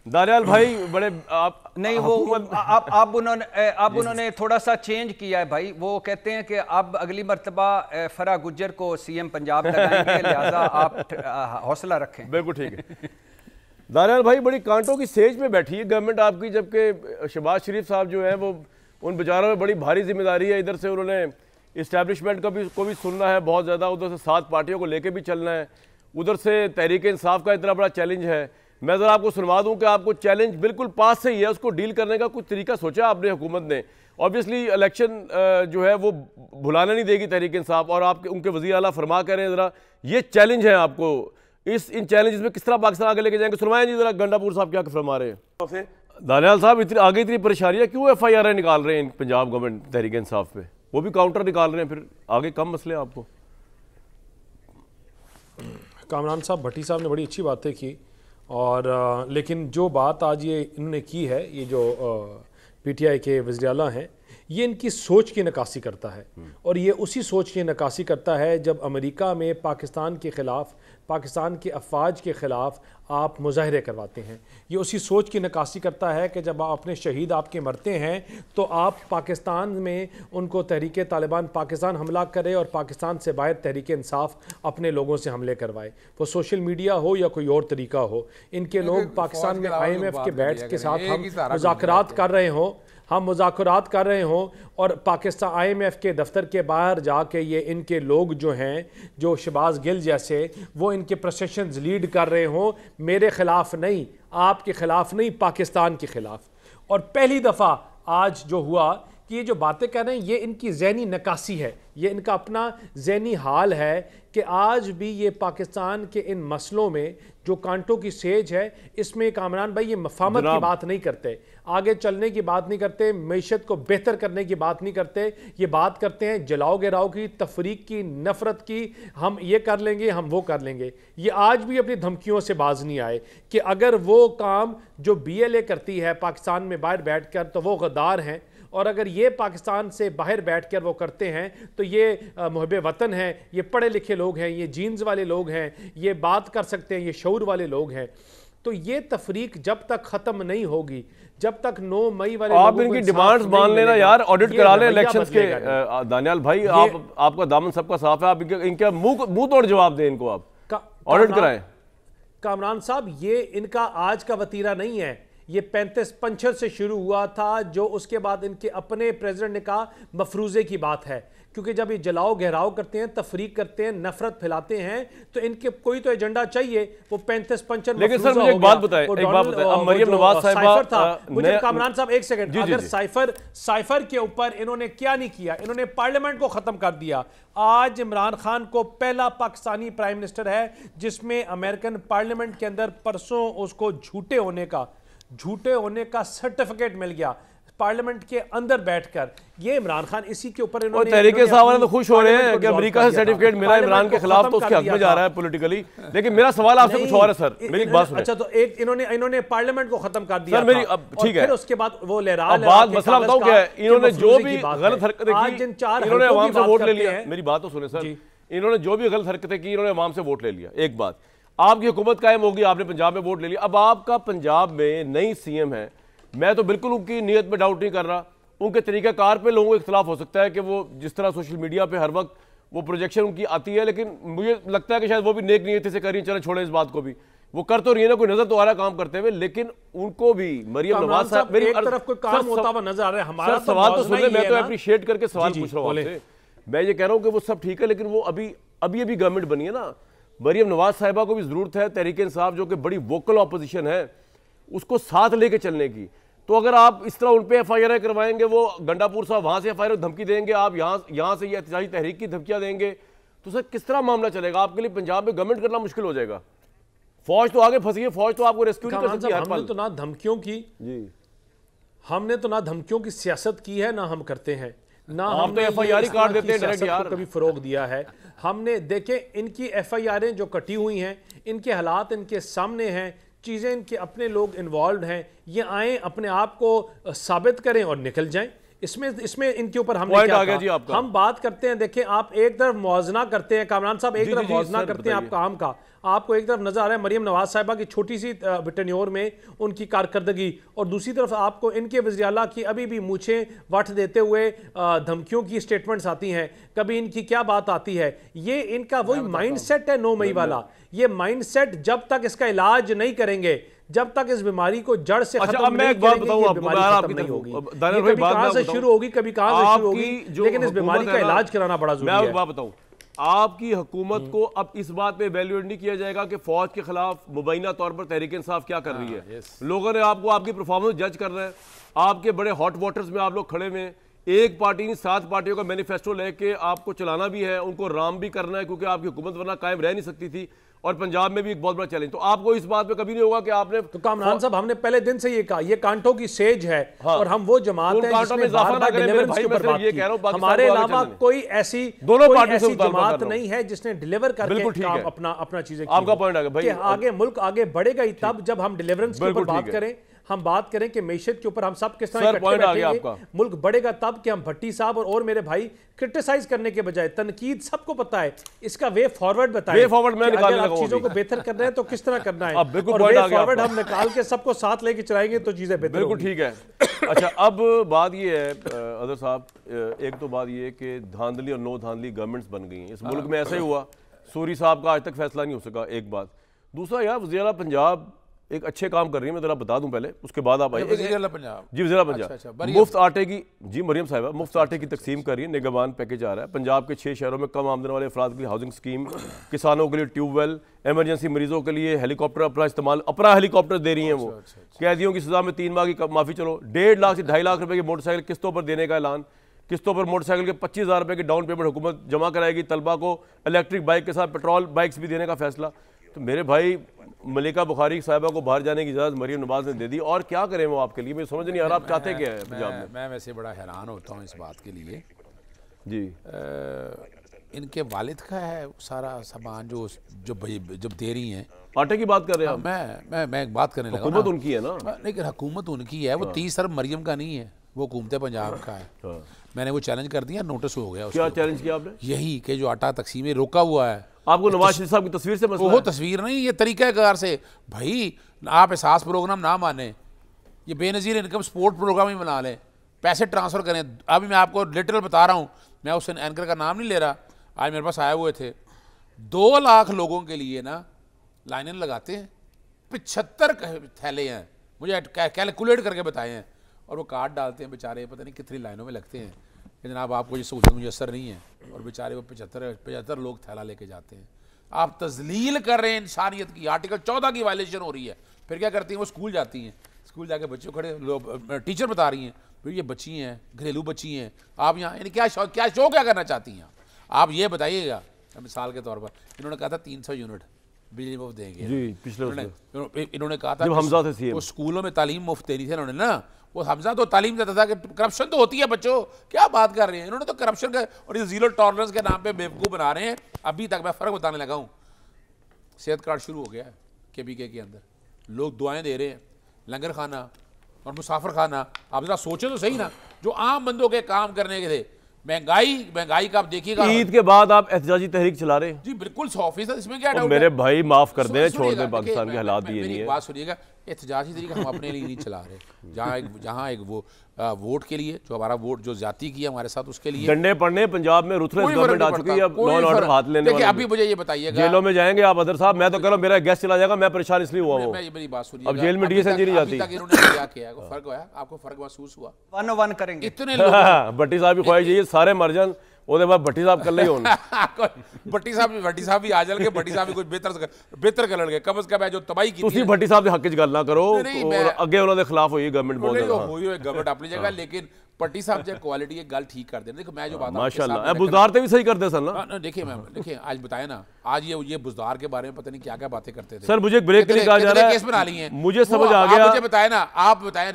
S1: दानियाल भाई बड़े आप
S3: नहीं, वो अब उन्होंने थोड़ा सा चेंज किया है भाई। वो कहते हैं कि अब अगली मर्तबा फरा गुज्जर को सीएम पंजाब लगाएंगे, लिहाजा आप हौसला रखें।
S1: बिल्कुल ठीक है। दानियाल भाई बड़ी कांटों की सेज में बैठी है गवर्नमेंट आपकी, जबकि शहबाज शरीफ साहब जो हैं वो उन बेचारों में बड़ी भारी जिम्मेदारी है। इधर से उन्होंने इस्टेब्लिशमेंट को भी सुनना है बहुत ज़्यादा, उधर से 7 पार्टियों को लेके भी चलना है, उधर से तहरीक इंसाफ का इतना बड़ा चैलेंज है। मैं ज़रा आपको सुनवा दूं कि आपको चैलेंज बिल्कुल पास से ही है, उसको डील करने का कुछ तरीका सोचा आपने हुकूमत ने? ऑब्वियसली इलेक्शन जो है वो भुलाने नहीं देगी तहरीक इंसाफ, और आपके उनके वज़ीर आला फरमा कर रहे हैं ज़रा ये चैलेंज है आपको, इन चैलेंजेस में किस तरह पाकिस्तान आगे लेके जाएंगे? सुनवाएं जी ज़रा, गंडापुर साहब क्या फरमा रहे हैं। दानियाल साहब इतनी परेशानियाँ क्यों FIR निकाल रहे हैं पंजाब गवर्नमेंट तहरीक इंसाफ पे? वो भी काउंटर निकाल रहे हैं, फिर आगे कम मसले आपको।
S4: कामरान साहब, भट्टी साहब ने बड़ी अच्छी बातें की, और लेकिन जो बात आज ये इन्होंने की है, ये जो PTI के वज़ीर आला हैं, ये इनकी सोच की नक्काशी करता है, और ये उसी सोच की नक्काशी करता है जब अमेरिका में पाकिस्तान के ख़िलाफ़, पाकिस्तान के अफवाज के ख़िलाफ़ आप मुजाहरे करवाते हैं। ये उसी सोच की नक्काशी करता है कि जब आप अपने शहीद आपके मरते हैं तो आप पाकिस्तान में उनको तहरीक तालिबान पाकिस्तान हमला करे और पाकिस्तान से बाहर तहरीक इंसाफ अपने लोगों से हमले करवाए, वो सोशल मीडिया हो या कोई और तरीका हो। इनके लोग पाकिस्तान में IMF के बैठ के साथ हम मुज़ाकरात कर रहे हों, हम मुज़ाकरात कर रहे हों, और पाकिस्तान IMF के दफ्तर के बाहर जाके ये इनके लोग जो हैं, जो शहबाज गिल जैसे, वो इनके प्रोसेशंस लीड कर रहे हों, मेरे ख़िलाफ़ नहीं, आपके ख़िलाफ़ नहीं, पाकिस्तान के ख़िलाफ़। और पहली दफ़ा आज जो हुआ कि ये जो बातें कर रहे हैं ये इनकी ज़हनी नक्काशी है, ये इनका अपना ज़हनी हाल है कि आज भी ये पाकिस्तान के इन मसलों में जो कांटों की सेज है, इसमें कामरान भाई ये मफामत की बात नहीं करते, आगे चलने की बात नहीं करते, मैशत को बेहतर करने की बात नहीं करते, ये बात करते हैं जलाओ गिराओ की, तफरीक की, नफरत की, हम ये कर लेंगे, हम वो कर लेंगे। ये आज भी अपनी धमकियों से बाज नहीं आए कि अगर वो काम जो BLA करती है पाकिस्तान में बाहर बैठ कर तो वो गद्दार हैं, और अगर ये पाकिस्तान से बाहर बैठकर वो करते हैं तो ये मुहब्बे वतन हैं, ये पढ़े लिखे लोग हैं, ये जीन्स वाले लोग हैं, ये बात कर सकते हैं, ये शऊर वाले लोग हैं। तो ये तफरीक जब तक ख़त्म नहीं होगी, जब तक 9 मई वाले
S1: आप इनकी डिमांड्स मान लेना यार, ऑडिट करा ले इलेक्शंस के। दानियाल भाई आपका दामन सबका साफ है, आप इनका मुंह तोड़ जवाब दें, इनको आप ऑडिट कराएं।
S4: कामरान साहब, ये इनका आज का वतीरा नहीं है, ये 35-65 से शुरू हुआ था, जो उसके बाद इनके अपने प्रेसिडेंट ने कहा मफरूज़े की बात है, क्योंकि जब ये जलाओ गहराव करते हैं, तफरीक करते हैं, नफरत फैलाते हैं, तो इनके कोई तो एजेंडा चाहिए। वो 35-55
S1: लेकिन सर मुझे एक बात बताएं, अब मरियम नवाज साहिबा
S4: मुझे कामरान साहब एक सेकंड, अगर साइफर के ऊपर इन्होंने क्या नहीं किया, इन्होंने पार्लियामेंट को खत्म कर दिया। आज इमरान खान को पहला पाकिस्तानी प्राइम मिनिस्टर है जिसमें अमेरिकन पार्लियामेंट के अंदर परसों उसको झूठे होने का सर्टिफिकेट मिल गया पार्लियामेंट के अंदर बैठकर। ये इमरान खान इसी के ऊपर इन्होंने
S1: तहरीके साहब तो खुश हो रहे हैं कि अमेरिका से सर्टिफिकेट मिला इमरान के खिलाफ, तो उसके हक में जा रहा है पॉलिटिकली। लेकिन मेरा सवाल आपसे कुछ और है सर, मेरी एक बात सुनिए।
S4: अच्छा, तो एक इन्होंने पार्लियामेंट को खत्म कर दिया
S1: सर, मेरी अब ठीक है,
S4: फिर उसके बाद वो
S1: बात मसला बताऊं क्या है, इन्होंने जो भी गलत हरकतें की, इन्होंने अवाम से वोट ले लिया। मेरी बात तो सुने सर, इन्होंने जो भी गलत हरकतें की, इन्होंने अवाम से वोट ले लिया। एक बात, आपकी हुकूमत कायम होगी, आपने पंजाब में वोट ले लिया, अब आपका पंजाब में नई CM है। मैं तो बिल्कुल उनकी नीयत में डाउट नहीं कर रहा, उनके तरीक़ाकार पे लोगों को इख्तलाफ हो सकता है कि वो जिस तरह सोशल मीडिया पे हर वक्त वो प्रोजेक्शन उनकी आती है, लेकिन मुझे लगता है कि शायद वो भी नेक नीयत से कर रही है। चलो छोड़े इस बात को भी, वो कर तो रही है ना, कोई नजर तो आ रहा काम करते हुए, लेकिन उनको भी मरियम नवाज साहब मेरी
S4: तरफ कोई काम होता हुआ नजर आ रहा है। हमारा
S1: सवाल तो सुनिए, मैं तो अप्रिशिएट करके सवाल पूछ रहा हूँ आपसे। मैं ये कह रहा हूँ कि वो सब ठीक है, लेकिन वो अभी गवर्नमेंट बनी है ना, मरियम नवाज साहिबा को भी जरूरत है तहरीक इंसाफ जो कि बड़ी वोकल ऑपोजिशन है उसको साथ लेके चलने की। तो अगर आप इस तरह उन पे FIR करवाएंगे, वो गंडापुर साहब वहां से FIR धमकी देंगे, आप यहाँ से ये एहतजाजी तहरीक की धमकियां देंगे, तो सर किस तरह मामला चलेगा? आपके लिए पंजाब में गवर्नमेंट करना मुश्किल हो जाएगा। फौज तो आगे फंसी है, फौज तो आपको रेस्क्यू नहीं कर सकती।
S4: हमने तो ना धमकियों की सियासत की है, ना हम करते हैं। ना
S1: आप
S4: हमने
S1: तो FIR ही काट देते हैं डायरेक्ट
S4: सियासत को
S1: यार।
S4: कभी फरोग दिया है। हमने देखे इनकी FIRें जो कटी हुई हैं, इनके हालात इनके सामने हैं, चीज़ें इनके अपने लोग इन्वॉल्व हैं, ये आए अपने आप को साबित करें और निकल जाएं। इसमें इनके ऊपर हमने
S1: पॉइंट
S4: क्या
S1: आ गया
S4: कहा?
S1: जी आपका।
S4: हम बात करते हैं, देखें आप एक तरफ मुआवजना करते हैं, कामरान साहब एक
S1: जी,
S4: तरफ
S1: जी, जी,
S4: मुआवजना
S1: सर,
S4: करते हैं आप
S1: बताइए।
S4: काम का, आपको एक तरफ नजर आ रहा है मरियम नवाज साहिबा की छोटी सी टेन्योर में उनकी कारकर्दगी, और दूसरी तरफ आपको इनके वज़ीर आला की अभी भी मूछें वट देते हुए धमकियों की स्टेटमेंट्स आती हैं, कभी इनकी क्या बात आती है। ये इनका वही माइंडसेट है 9 मई वाला। ये माइंडसेट जब तक इसका इलाज नहीं करेंगे, जब तक इस बीमारी को जड़ से
S1: अच्छा,
S4: खत्म
S1: अब मैं
S4: नहीं
S1: एक बात
S4: करेंगे,
S1: बताऊं
S4: ये
S1: आपको,
S4: बीमारी
S1: मैं
S4: खत्म
S1: आपकी
S4: नहीं
S1: तरफ
S4: होगी।
S1: अब दानियल
S4: ये
S1: भाई
S4: कभी
S1: बात
S4: कहां
S1: मैं
S4: से
S1: बताऊं।
S4: शुरू होगी, कभी कहां से शुरू
S1: आपकी
S4: होगी,
S1: जो
S4: लेकिन इस बीमारी
S1: हुकूमत
S4: का
S1: है ना,
S4: इलाज कराना बड़ा
S1: मैं
S4: जरूरी
S1: आपको
S4: है।
S1: बात बताऊं, आपकी हुकूमत को अब इस बात पे वैल्यूएट नहीं किया जाएगा कि फौज के खिलाफ मुबैना तौर पर तहरीक इंसाफ क्या कर रही है। लोगों ने आपको आपकी परफॉर्मेंस जज कर रहे हैं, आपके बड़े हॉट वाटर्स में आप लोग खड़े हुए हैं। एक पार्टी नहीं 7 पार्टियों का मैनिफेस्टो लेके आपको चलाना भी है, उनको राम भी करना है, क्योंकि आपकी हुकूमत वरना कायम रह नहीं सकती थी, और पंजाब में भी एक बहुत बड़ा चैलेंज। तो आपको इस बात पे कभी नहीं होगा कि आपने
S4: तो कामरान साहब हमने पहले दिन से ये कहा, ये कांटों की सेज है,
S1: हाँ।
S4: और हम वो जमात
S1: उन
S4: है
S1: कांटों में
S4: जिसने
S1: इजाफा
S4: बार
S1: ना
S4: बार
S1: करें मेरे
S4: डिलीवरेंस
S1: भाई,
S4: के
S1: मैं
S4: ऊपर
S1: सिर्फ
S4: बात
S1: ये
S4: की।
S1: कह रहा हूं, पाकिस्तान
S4: हमारे
S1: को आगे
S4: अलावा
S1: चलने दें।
S4: कोई ऐसी
S1: दोनों
S4: कोई
S1: पार्टियों से
S4: ऐसी
S1: मुतालबा
S4: जमात
S1: कर रहा हूं।
S4: नहीं है जिसने डिलीवर करके
S1: बिल्कुल ठीक
S4: काम
S1: है।
S4: अपना चीजें
S1: आपका point आ गया भाई।
S4: कि आगे मुल्क आगे बढ़ेगा ही तब जब हम डिलीवरेंस के ऊपर
S1: बिल्कुल
S4: बात
S1: ठीक है।
S4: करें, हम बात करें कि मैशत के ऊपर हम सब किस तरह
S1: सर,
S4: इकट्ठे
S1: पॉइंट आ गया
S4: बैठेंगे।
S1: आपका।
S4: मुल्क बढ़ेगा तब कि हम भट्टी साहब और मेरे भाई क्रिटिसाइज करने के बजाय तनकीद, सबको पता है इसका वे फॉरवर्ड बताएं।
S1: वे फॉरवर्ड मैं
S4: कि
S1: निकालने
S4: अगर आप
S1: लगा हूं
S4: चीजों
S1: अभी।
S4: को बेहतर करना है तो किस तरह करना है,
S1: अब बिल्कुल
S4: और
S1: पॉइंट
S4: वे
S1: आ गया
S4: फॉरवर्ड
S1: आपका।
S4: हम निकाल के सबको साथ लेके चलाएंगे तो चीजें बेहतर
S1: बिल्कुल
S4: होंगी।
S1: ठीक है। अच्छा, अब बात ये है अदर साहब, एक तो बात ये है कि धांधली और नो धांधली गवर्नमेंट्स बन गई हैं इस मुल्क में। ऐसा ही हुआ, सूरी साहब का आज तक फैसला नहीं हो सका, एक बात। दूसरा यार, वज़ीर आला पंजाब एक अच्छे काम कर रही है, मैं जरा बता दूं पहले, उसके बाद आप आइए।
S2: वज़ीर आला पंजाब,
S1: जी, वज़ीर आला
S2: अच्छा,
S1: पंजाब
S2: मरियम।
S1: मुफ्त आटे की, जी मरियम साहिबा मुफ्त आटे की तकसीम कर रही है। निगहबान पैकेज आ रहा है पंजाब के 6 शहरों में कम आमदन वाले अफराद के लिए हाउसिंग स्कीम, किसानों के लिए ट्यूबवेल, एमरजेंसी मरीजों के लिए हेलीकॉप्टर अपना इस्तेमाल, अपना हेलीकॉप्टर दे रही हैं वो। कैदियों की सजा में 3 माह की माफी, चलो 1.5 लाख से 2.5 लाख रुपए की मोटरसाइकिल किस्तों पर देने का ऐलान। किस्तों पर मोटरसाइकिल के 25,000 रुपए की डाउन पेमेंट हुकूमत जमा कराएगी। तलबा को इलेक्ट्रिक बाइक के साथ पेट्रोल बाइक्स भी देने का फैसला। तो मेरे भाई, मलिका बुखारी साहिबा को बाहर जाने की इजाज़त मरियम नवाज ने दे दी, और क्या करें वो आपके लिए, मुझे समझ नहीं आ रहा आप चाहते क्या है पंजाब में।
S2: मैं वैसे बड़ा हैरान होता हूँ इस बात के लिए।
S1: जी,
S2: इनके वालिद का है सारा सामान जो जब दे रही हैं।
S1: आटे की बात कर रहे हैं आप।
S2: मैं एक बात करने लगा
S1: हुकूमत
S2: ना।
S1: उनकी है ना।
S2: लेकिन हुकूमत उनकी है, वो 30 अरब मरियम का नहीं है, वो हुकूमत पंजाब का है।
S1: हाँ।
S2: मैंने वो चैलेंज कर दिया, नोटिस हो गया
S1: क्या
S2: उसको।
S1: चैलेंज किया आपने?
S2: यही कि जो आटा तकसीम रोका हुआ है,
S1: आपको नवाज शरीफ साहब की तस्वीर से मसला
S2: वो
S1: है?
S2: तस्वीर नहीं, ये तरीक़ाकार से। भाई आप एहसास प्रोग्राम ना माने, ये बेनज़ीर इनकम सपोर्ट प्रोग्राम ही बना लें, पैसे ट्रांसफ़र करें। अभी मैं आपको लिटरल बता रहा हूँ, मैं उस एंकर का नाम नहीं ले रहा, आज मेरे पास आए हुए थे, 2 लाख लोगों के लिए ना लाइनें लगाते हैं, 75 थैले हैं, मुझे कैलकुलेट करके बताए हैं, और वो कार्ड डालते हैं बेचारे, पता नहीं कितनी लाइनों में लगते हैं कि जनाब आपको ये सहूलत मुयसर नहीं है, और बेचारे वो 75 लोग थैला लेके जाते हैं। आप तजलील कर रहे हैं इंसानियत की। आर्टिकल 14 की वायलेशन हो रही है। फिर क्या करती हैं, वो स्कूल जाती हैं, स्कूल जाके बच्चों खड़े, टीचर बता रही हैं फिर ये बच्ची हैं, घरेलू बच्ची हैं, आप यहाँ यानी क्या शो क्या करना चाहती हैं आप ये बताइएगा। मिसाल के तौर पर इन्होंने कहा था 300 यूनिट बिजली मुफ्त देंगे
S1: जी, पिछले
S2: इन्होंने कहा था
S1: जब हमजा थे सीएम,
S2: वो स्कूलों में तालीम मुफ्त देनी थी इन्होंने ना। वो हमजा तो तालीम देता था कि करप्शन तो होती है बच्चों, क्या बात कर रहे हैं। इन्होंने तो करप्शन का और ये जीरो टॉलरेंस के नाम पे बेवकूफ़ बना रहे हैं। अभी तक मैं फ़र्क बताने लगा हूँ, सेहत कार्ड शुरू हो गया है KBK के अंदर, लोग दुआएं दे रहे हैं, लंगर खाना और मुसाफिर खाना। आप जरा सोचें तो सही ना, जो आम बंदों के काम करने के थे। महंगाई का आप देखिएगा।
S1: ईद के बाद आप एहतजाजी तहरीक चला रहे हैं।
S2: जी बिल्कुल 100%, इसमें क्या डाउट
S1: मेरे भाई माफ कर दें, छोड़
S2: सुनिएगा,
S1: दें, पाकिस्तान के हालात ये नहीं है।
S2: बात सुनिएगा, एहतजाजी तरीका हम अपने लिए नहीं चला रहे। जहाँ एक वो वोट के लिए जो हमारा वोट जो जाती किया हमारे साथ, उसके लिए
S1: डंडे पड़ने पंजाब में रुथलेस
S2: कोई
S1: गवर्नमेंट आ
S2: फर्क
S1: चुकी
S2: नहीं
S1: है, अब
S2: पड़ता,
S1: लॉ एंड
S2: कोई
S1: ऑर्डर
S2: फर्क-
S1: हाथ लेने
S2: देखिए,
S1: वाले
S2: अभी मुझे ये बताइएगा,
S1: जेलों में जाएंगे आप अदर साहब। मैं तो कह रहा हूं मेरा गैस चला जाएगा, मैं परेशान इसलिए हुआ हूँ।
S2: मेरी बात सुनिएगा,
S1: अब जेल में
S2: अभी
S1: DSNG
S2: तक-
S1: नहीं जाती।
S2: अभी तक इन्होंने क्या किया, कोई फर्क हुआ? आपको फर्क महसूस हुआ?
S3: 101 करेंगे।
S2: इतने लोग
S1: भट्टी साहब की ख्वाहिश यही है, सारे मर जान, ਉਹਦੇ बाद भट्टी साहब कर ही होने।
S2: भट्टी साहब भी आ जाएंगे, भट्टी साहब भी कुछ बेहतर करनगे। कम से कम है जो तबाही की
S1: ਤੁਸੀਂ भट्टी साहब ਦੇ ਹੱਕ 'ਚ ਗੱਲ ਨਾ ਕਰੋ,
S2: नहीं,
S1: और
S2: मैं-
S1: ਅੱਗੇ ਉਹਨਾਂ ਦੇ ਖਿਲਾਫ ਹੋਈ ਗਵਰਨमेंट बहुत
S2: नहीं,
S1: ज़्यादा।
S2: हुई गवर्नमेंट अपनी जगह, लेकिन भट्टी साहब जो क्वालिटी है गल ठीक कर देना। देखो मैं जो बात आपके
S1: माशाल्लाह,
S2: सामने
S1: बुजदार ते भी सही करते सन ना।
S2: हाँ, देखिए मैम, देखिए आज बताए ना, आज ये बुजदार के बारे में पता नहीं क्या क्या बातें करते थे।
S1: सर मुझे एक ब्रेक के लिए कहा जा रहा
S2: केस बना लिए
S1: है,
S2: हैं।
S1: मुझे समझ
S2: वो
S1: आ गया।
S2: मुझे बताए ना, आप बताएं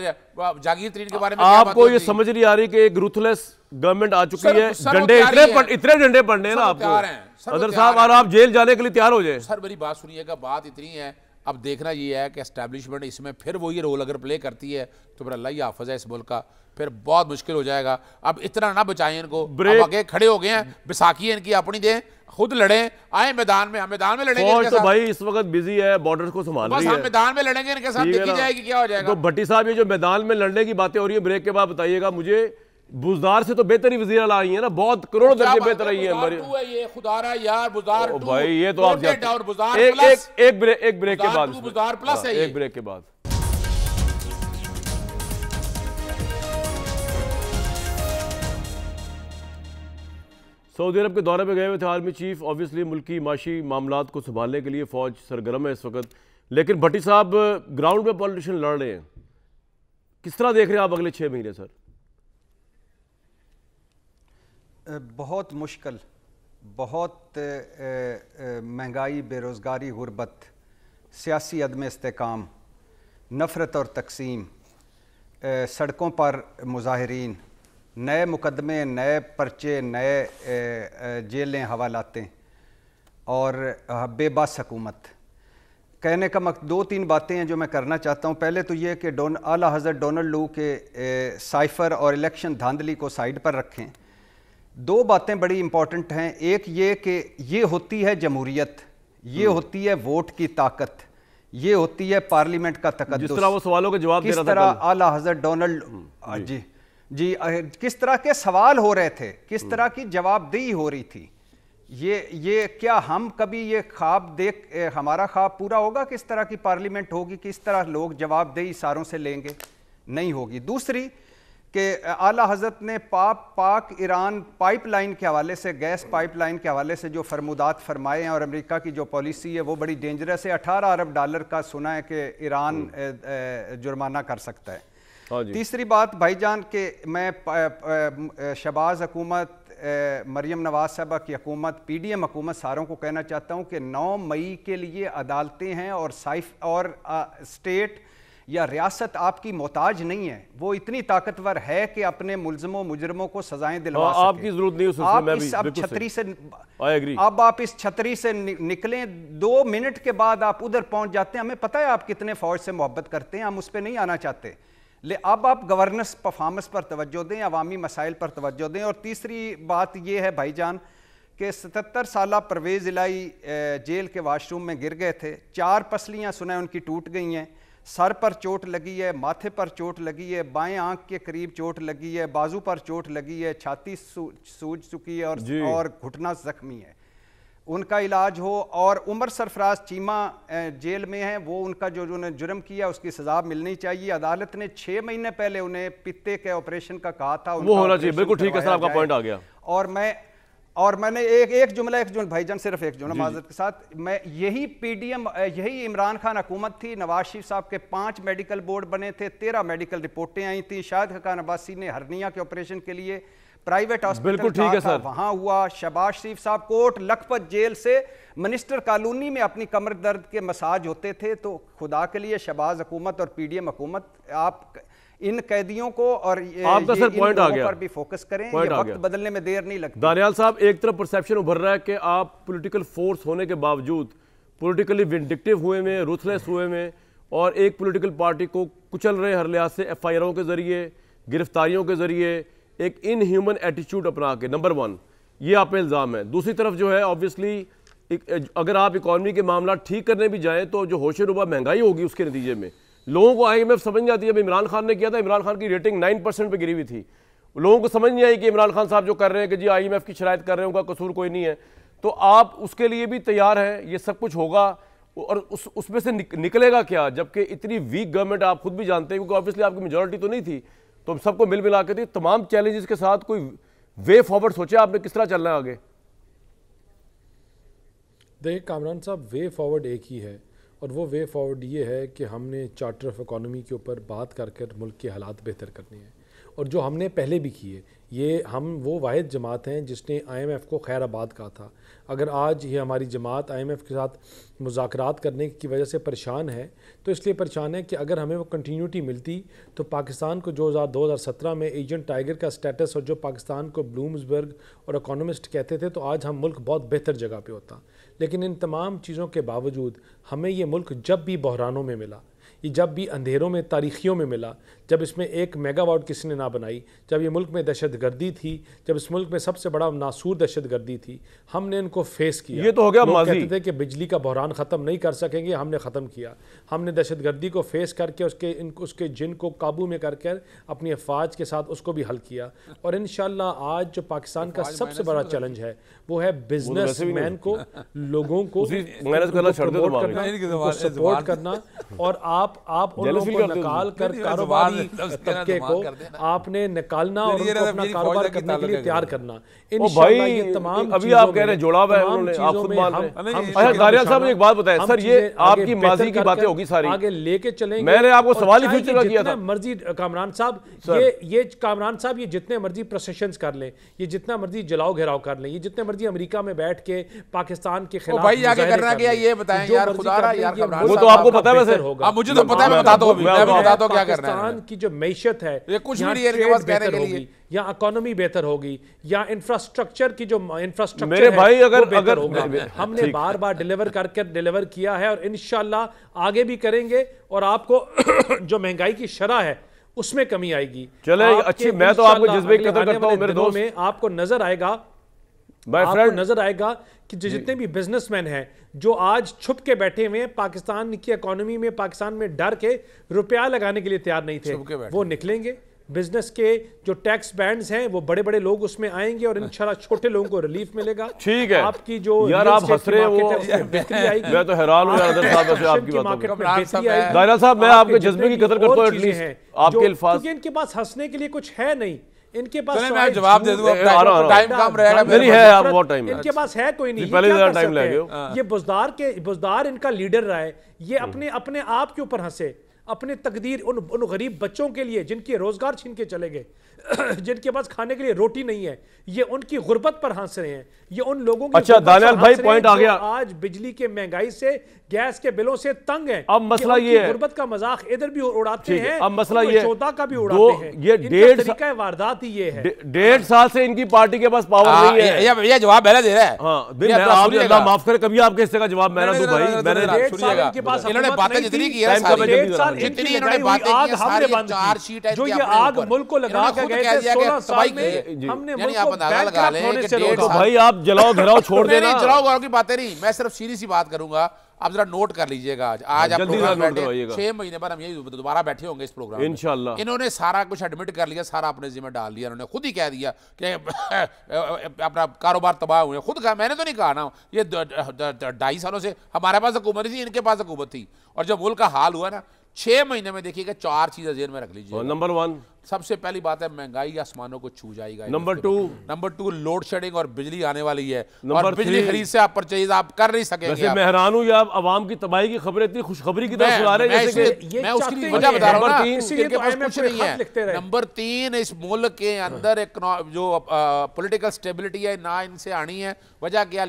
S2: जागीर तरीन के बारे में क्या बात
S1: आपको ये
S2: होती है?
S1: समझ नहीं आ रही कि एक रूथलेस गवर्नमेंट आ चुकी
S2: सर,
S1: है,
S2: सर, वो
S1: डंडे
S2: तैयार ही है।
S1: इतने डंडे पड़ने हैं ना
S2: सर, वो तैयार हैं।
S1: आपको
S2: सर, वो
S1: अदर
S2: तैयार
S1: साहब, और
S2: हैं।
S1: आप जेल जाने के लिए तैयार हो जाए।
S2: सर मेरी बात सुनिएगा, बात इतनी है, अब देखना ये है कि एस्टैब्लिशमेंट इसमें फिर वही रोल अगर प्ले करती है तो फिर अल्लाह ही हाफ़िज़ है इस मुल्क का, फिर बहुत मुश्किल हो जाएगा। अब इतना ना बचाएं इनको, अब आगे खड़े हो गए हैं, बैसाखी है इनकी अपनी दें, खुद लड़ें, आए मैदान में, हम मैदान में लड़ेंगे
S1: फौज
S2: इनके
S1: तो
S2: साथ।
S1: भाई इस वक्त बिजी है, बॉर्डर को संभाल
S2: बस
S1: रही
S2: हम
S1: है।
S2: मैदान में लड़ेंगे इनके साथ,
S1: ठीक है
S2: देखी
S1: ना?
S2: जाएगी क्या हो जाएगा।
S1: तो भट्टी साहब, ये जो मैदान में लड़ने की बातें हो रही है, ब्रेक के बाद बताइएगा मुझे, बुजदार से तो बेहतर ही वजीर आला आई है ना, बहुत करोड़ों
S2: क्या
S1: दर्जे
S2: बात
S1: बेहतर आई है
S2: बुज़दार
S1: हमारी।
S2: टू है ये, खुदारा यार, बुज़दार
S1: ओ
S2: टू,
S1: भाई ये तो आप
S2: कोटेड और बुज़दार
S1: एक
S2: प्लस।
S1: एक ब्रेक के
S2: बुज़दार
S1: बाद
S2: टू,
S1: इसमें।
S2: बुज़दार प्लस
S1: हाँ,
S2: है ये।
S1: एक ब्रेक के बाद। सऊदी अरब के दौरे पे गए हुए थे आर्मी चीफ, ऑब्वियसली मुल्की माशी मामलात को संभालने के लिए फौज सरगर्म है इस वक्त, लेकिन भट्टी साहब ग्राउंड पे पॉलिटिशियन लड़ रहे हैं, किस तरह देख रहे हैं आप अगले 6 महीने सर?
S3: बहुत मुश्किल, बहुत महंगाई, बेरोज़गारी, गुर्बत, सियासी अदम इस्तेकाम, नफ़रत और तकसीम, सड़कों पर मुजाहिरीन, नए मुकदमे, नए पर्चे, नए जेलें, हवालातें और बेबस हुकूमत। कहने का मकसद 2-3 बातें हैं जो मैं करना चाहता हूँ। पहले तो ये कि आला हज़रत डोनाल्ड लू के साइफ़र और इलेक्शन धांधली को साइड पर रखें। 2 बातें बड़ी इंपॉर्टेंट हैं। एक ये कि ये होती है जमहूरियत, ये होती है वोट की ताकत, ये होती है पार्लियामेंट का तकद्दुस।
S1: जिस तरह वो सवालों के जवाब दे
S3: किस
S1: रहा था
S3: तरह
S1: कल।
S3: आला हज़रत डोनाल्ड जी किस तरह के सवाल हो रहे थे, किस तरह की जवाबदेही हो रही थी। ये क्या हम कभी ये ख्वाब देख, हमारा ख्वाब पूरा होगा किस तरह की पार्लियामेंट होगी, किस तरह लोग जवाबदेही इशारों से लेंगे? नहीं होगी। दूसरी कि आला हज़रत ने पाक ईरान पाइपलाइन के हवाले से, गैस पाइपलाइन के हवाले से जो फरमुदात फरमाए हैं और अमेरिका की जो पॉलिसी है वो बड़ी डेंजरस है। $18 अरब का सुना है कि ईरान जुर्माना कर सकता है। तीसरी बात भाईजान के मैं शहबाज हुकूमत, मरियम नवाज साहबा की हुकूमत, PDM हुकूमत सारों को कहना चाहता हूँ कि 9 मई के लिए अदालतें हैं और स्टेट या रियासत आपकी मोहताज नहीं है, वो इतनी ताकतवर है कि अपने मुल्ज़िमों मुजरमों को सजाएं दिलवा सके।
S1: आपकी जरूरत नहीं हो,
S3: आप इस अब छतरी से, अब आप इस छतरी से निकलें, 2 मिनट के बाद आप उधर पहुंच जाते हैं। हमें पता है आप कितने फौज से मोहब्बत करते हैं, हम उस पर नहीं आना चाहते, अब आप गवर्नेंस परफॉर्मेंस पर तवज्जो दें, अवामी मसाइल पर तवज्जो दें। और तीसरी बात यह है भाईजान कि 77 साला परवेज़ इलाही जेल के वाशरूम में गिर गए थे, 4 पसलियाँ सुना उनकी टूट गई हैं, सर पर चोट लगी है, माथे पर चोट लगी है, बाएं आंख के करीब चोट लगी है, बाजू पर चोट लगी है, छाती सूज चुकी है और घुटना जख्मी है। उनका इलाज हो। और उमर सरफराज चीमा जेल में है, वो उनका जो उन्होंने जुर्म किया उसकी सजा मिलनी चाहिए। अदालत ने 6 महीने पहले उन्हें पित्ते के ऑपरेशन का कहा था,
S1: वो होना चाहिए। बिल्कुल ठीक है सर, आपका पॉइंट आ गया।
S3: और मैंने एक जुमला भाईजान, सिर्फ एक जुमला माजरत के साथ, मैं यही PDM, यही इमरान खान हुकूमत थी, नवाज शरीफ साहब के 5 मेडिकल बोर्ड बने थे, 13 मेडिकल रिपोर्टें आई थी, शाहिद खान अब्बासी ने हरनिया के ऑपरेशन के लिए प्राइवेट हॉस्पिटल था, वहां हुआ। शहबाज शरीफ साहब कोट लखपत जेल से मिनिस्टर कॉलोनी में अपनी कमर दर्द के मसाज होते थे। तो खुदा के लिए शहबाज हुकूमत और PDM हुकूमत, आप इन कैदियों को और
S1: आपका सर पॉइंट आ गया
S3: पर भी फोकस करें, ये वक्त बदलने में देर नहीं लगती।
S1: दानियाल साहब, एक तरफ परसेप्शन उभर रहा है कि आप पॉलिटिकल फोर्स होने के बावजूद पॉलिटिकली विंडिक्टिव हुए में, रूथलेस हुए में, और एक पॉलिटिकल पार्टी को कुचल रहे हर लिहाज से, FIRओं के जरिए, गिरफ्तारियों के जरिए, एक इनह्यूमन एटीट्यूड अपना के। नंबर 1 ये आप पे इल्ज़ाम है। दूसरी तरफ जो है ऑब्वियसली अगर आप इकॉनमी के मामला ठीक करने भी जाएं तो जो होशे रुबा महंगाई होगी उसके नतीजे में लोगों को IMF समझ नहीं आती है। इमरान खान ने किया था, इमरान खान की रेटिंग 9% पे गिरी हुई थी, लोगों को समझ नहीं आई कि इमरान खान साहब जो कर रहे हैं कि जी IMF की शरायत कर रहे हैं, उनका कसूर कोई नहीं है। तो आप उसके लिए भी तैयार हैं, ये सब कुछ होगा और उसमें से निकलेगा क्या, जबकि इतनी वीक गवर्नमेंट आप खुद भी जानते हैं, क्योंकि ऑब्वियसली आपकी मेजोरिटी तो नहीं थी, तो सबको मिल मिला के थी। तमाम चैलेंजेस के साथ कोई वे फॉरवर्ड सोचे आपने, किस तरह चलना है आगे?
S4: देखिए कामरान साहब, वे फॉरवर्ड एक ही है, और वो वे फॉरवर्ड ये है कि हमने चार्टर ऑफ इकॉनमी के ऊपर बात कर मुल्क के हालात बेहतर करने हैं, और जो हमने पहले भी किए, ये हम वो वाहिद जमात हैं जिसने IMF को खैराबाद कहा था। अगर आज ये हमारी जमात IMF के साथ मुज़ाकरात करने की वजह से परेशान है तो इसलिए परेशान है कि अगर हमें वो कंटिन्यूटी मिलती तो पाकिस्तान को 2017 में एजेंट टाइगर का स्टेटस और जो पाकिस्तान को ब्लूम्सबर्ग और इकोनॉमिस्ट कहते थे तो आज हम मुल्क बहुत बेहतर जगह पे होता। लेकिन इन तमाम चीज़ों के बावजूद हमें ये मुल्क जब भी बहरानों में मिला, ये जब भी अंधेरों में तारीखियों में मिला, जब इसमें 1 मेगावाट किसी ने ना बनाई, जब ये मुल्क में दहशतगर्दी थी, जब इस मुल्क में सबसे बड़ा नासूर दहशतगर्दी थी, हमने इनको फेस किया।
S1: ये तो हो गया
S4: लोग
S1: माजी।
S4: कहते थे कि बिजली का बहरान ख़त्म नहीं कर सकेंगे, हमने ख़त्म किया। हमने दहशतगर्दी को फेस करके उसके जिन को काबू में करके अपनी अफवाज के साथ उसको भी हल किया। और इंशाल्लाह आज जो पाकिस्तान का सबसे बड़ा चैलेंज है वो है बिजनेसमैन को, लोगों को सपोर्ट करना। और आप उन लोगों को निकाल कर कारोबारी तबके को आपने निकालना और उनको अपना कारोबार करने के लिए तैयार करना। इंशाल्लाह ये तमाम
S1: अभी आप कह रहे हैं जोड़ा हुआ है उन्होंने, आप खुद मान रहे हैं। अच्छा दानियाल साहब एक बात बताएं सर, ये आपकी माजी की बातें होगी सारी,
S4: आगे लेके चलेंगे।
S1: मैंने आपको सवाल ही फ्यूचर का किया था।
S4: मर्जी कामरान साहब, ये कामरान साहब ये जितने मर्जी प्रोसेशंस कर लें, ये जितना मर्जी जलाओ घेराव कर लें, ये जितने मर्जी अमेरिका में बैठ के पाकिस्तान के खिलाफ
S2: भाई आगे करना क्या ये बताएं यार, खुदा रहा यार कामरान
S1: वो तो आपको पता है वैसे
S2: होगा। मुझे तो पता है, मैं बताता हूं अभी, मैं बताता हूं क्या करना है।
S4: पाकिस्तान की जो मैशत है
S2: ये कुछ भी नहीं है इनके पास कहने के लिए,
S4: या इकोनॉमी बेहतर होगी या इंफ्रास्ट्रक्चर की जो इंफ्रास्ट्रक्चर
S1: मेरे भाई अगर
S4: हमने बार बार डिलीवर किया है और इंशाल्लाह आगे भी करेंगे। और आपको जो महंगाई की शरह है उसमें कमी आएगी।
S1: चले अच्छी, मैं तो आपको जज्बे की कदर करता हूं मेरे दोस्त।
S4: में आपको नजर आएगा, आपको नजर आएगा कि जितने भी बिजनेसमैन हैं जो आज छुप के बैठे हुए हैं पाकिस्तान की इकोनॉमी में, पाकिस्तान में डर के रुपया लगाने के लिए तैयार नहीं थे, वो निकलेंगे। बिजनेस के जो टैक्स बैंड्स हैं वो बड़े बड़े लोग उसमें आएंगे और इंशाल्लाह छोटे लोगों को रिलीफ मिलेगा।
S1: ठीक है
S4: आपकी जो
S1: यार आप हंस रहे हैं वो, मैं तो हैरान हूं यार साहब से आपकी बातों में। दानियाल साहब मैं आपके जज्बे की कदर करता हूं, एटलीस्ट आपके अल्फाज,
S4: इनके पास हंसने के लिए कुछ है नहीं, इनके पास
S2: मैं जवाब दे दूं, टाइम कम रहेगा
S1: नहीं है, आप बहुत टाइम है,
S4: इनके पास है कोई नहीं,
S1: पहले ज्यादा टाइम लगेगा।
S4: ये बुज़दार इनका लीडर रहा है, ये अपने आप के ऊपर हंसे, अपने तकदीर उन गरीब बच्चों के लिए जिनके रोजगार छीन के चले गए, जिनके पास खाने के लिए रोटी नहीं है, ये उनकी गुर्बत पर हंस रहे हैं, ये उन लोगों की।
S1: अच्छा दानियाल भाई पॉइंट आ गया।
S4: आज बिजली के महंगाई से, गैस के बिलों से तंग है।
S1: अब मसला ये है,
S4: गुर्बत का मजाक इधर भी उड़ाते हैं,
S1: अब मसला ये
S4: चौथा का भी उड़ाते हैं।
S1: ये 1.5
S4: वारदात ही ये है,
S1: 1.5 साल से इनकी पार्टी के पास पावर नहीं है।
S2: ये जवाब पहले दे रहा है।
S1: हाँ अल्लाह माफ करे, कभी आपके हिस्से का जवाब मैं ना दूं भाई। मैंने
S2: इन्होंने बातें जितनी की है जितनी इन्होंने बातें की सारी चार्जशीट है,
S4: जो ये आग मुल्क को लगा के गए थे 16 साल में, हमने मुल्क को बैंकरप्ट होने से रोका।
S1: भाई आप जलाओ घराओ छोड़ देना,
S2: जलाओ घराओ की बातें नहीं, मैं सिर्फ सीधी सी बात करूंगा। आप जरा नोट कर लीजिएगा, आज आप प्रोग्राम बैठे 6 महीने बाद हम यही दोबारा बैठे होंगे इस प्रोग्राम में इंशाल्लाह। इन्होंने सारा कुछ एडमिट कर लिया, सारा अपने जिम्मे डाल दिया, इन्होंने खुद ही कह दिया कि अपना कारोबार तबाह हुए, खुद कहा, मैंने तो नहीं कहा ना। ये 2.5 सालों से हमारे पास हुकूमत थी, इनके पास हुकूमत थी, और जब मुल्क का हाल हुआ ना 6 महीने में देखिएगा 4 चीजें जेल में रख लीजिए।
S1: नंबर 1
S2: सबसे पहली बात है महंगाई आसमानों को छू जाएगा।
S1: नंबर
S2: 2 लोड शेडिंग और बिजली आने वाली है, और बिजली खरीद से आप परचेज आप कर नहीं सकेंगे।
S1: वैसे मैं हैरान हूं, आप आवाम की तबाही की खबरें इतनी खुशखबरी की तरह सुना रहे हैं जैसे कि
S2: मैं उसकी वजह बता रहा हूं ना, इनके पास कुछ नहीं है। नंबर 3 इस मुल्क के अंदर एक जो पॉलिटिकल स्टेबिलिटी है ना, इनसे आनी है। वजह क्या,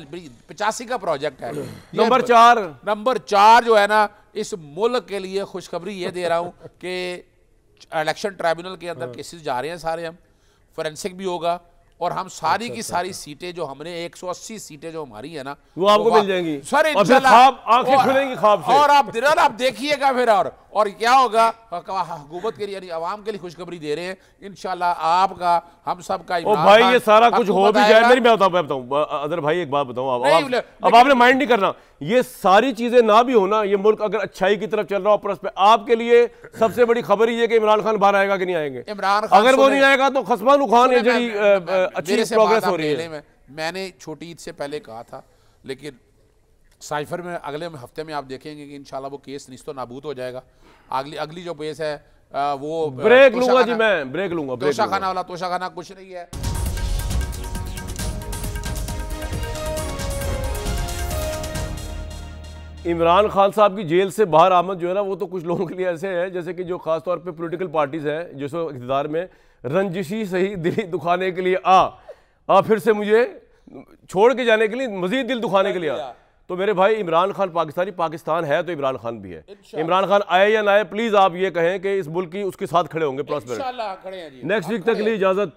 S2: 85 का प्रोजेक्ट है। नंबर 4 जो है ना, इस मुल्क के लिए खुशखबरी ये दे रहा हूं कि इलेक्शन ट्राइब्यूनल के अंदर केसेस जा रहे हैं सारे, हम फोरेंसिक भी होगा, और हम सारी की सारी सीटें जो हमने 180 सीटें जो हमारी है ना,
S1: वो आपको मिल जाएंगी
S2: सर
S1: इंशाल्लाह। आंखें खुलेंगी ख्वाब से,
S2: और आप दिन आप देखिएगा फिर, और क्या होगा, हुकूमत के लिए यानी आवाम के लिए खुशखबरी दे रहे हैं इंशाल्लाह। आपका, हम सब का,
S1: भाई ये सारा कुछ हो भी जाए, मेरी मैं बताऊं अदर भाई एक बात बताऊं, अब आपने माइंड नहीं करना, ये सारी चीजें ना भी होना, ये मुल्क अगर अच्छाई की तरफ चल रहा हो, आपके लिए सबसे बड़ी खबर ये कि इमरान खान बाहर आएगा कि नहीं आएंगे। इमरान खान अगर वो नहीं आएगा तो खसमान खान अच्छी प्रोग्रेस हो रही है।
S2: मैंने छोटी ईद से पहले कहा था, लेकिन साइफर में अगले हफ्ते में आप देखेंगे कि इंशाल्लाह वो केस निस्तो नाबूद हो जाएगा। अगली जो केस है वो
S1: ब्रेक लूंगा जी, मैं ब्रेक लूंगा।
S2: तोशाखाना वाला, तोशाखाना कुछ नहीं है।
S1: इमरान खान साहब की जेल से बाहर आमद जो है ना, वो तो कुछ लोगों के लिए ऐसे है जैसे कि जो खास तौर पे पॉलिटिकल पार्टीज हैं जो इक़्तिदार में, रंजिशी सही दिल दुखाने के लिए आ फिर से मुझे छोड़ के जाने के लिए, मजीद दिल दुखाने के लिए आ। तो मेरे भाई इमरान खान पाकिस्तानी, पाकिस्तान है तो इमरान खान भी है। इमरान खान आए या ना आए, प्लीज आप ये कहें कि इस मुल्क की उसके साथ खड़े होंगे प्रॉस्पेरिटी।
S2: खड़े हैं जी।
S1: नेक्स्ट वीक तक के लिए इजाजत।